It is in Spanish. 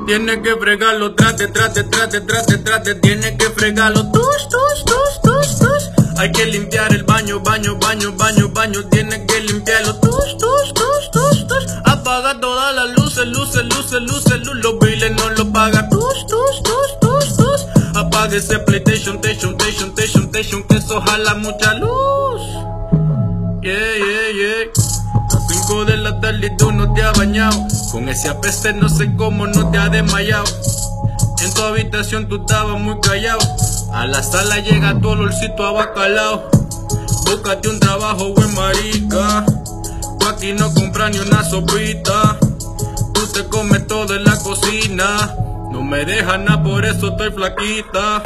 Tienes que fregarlo, trate, tienes que fregarlo, tush. Hay que limpiar el baño, tienes que limpiarlo, tush. Apaga todas las luces, los biles no los paga, tush. Apaga ese PlayStation, que eso jala mucha luz. Yeah. A 5 de la tarde y tú no te has bañado. Con ese apeste no sé cómo no te has desmayado. En tu habitación tú estabas muy callado. A la sala llega tu olorcito a bacalao. Búscate un trabajo, buen marica. Tú aquí no compras ni una sopita. Tú te comes todo en la cocina. No me dejas nada, por eso estoy flaquita.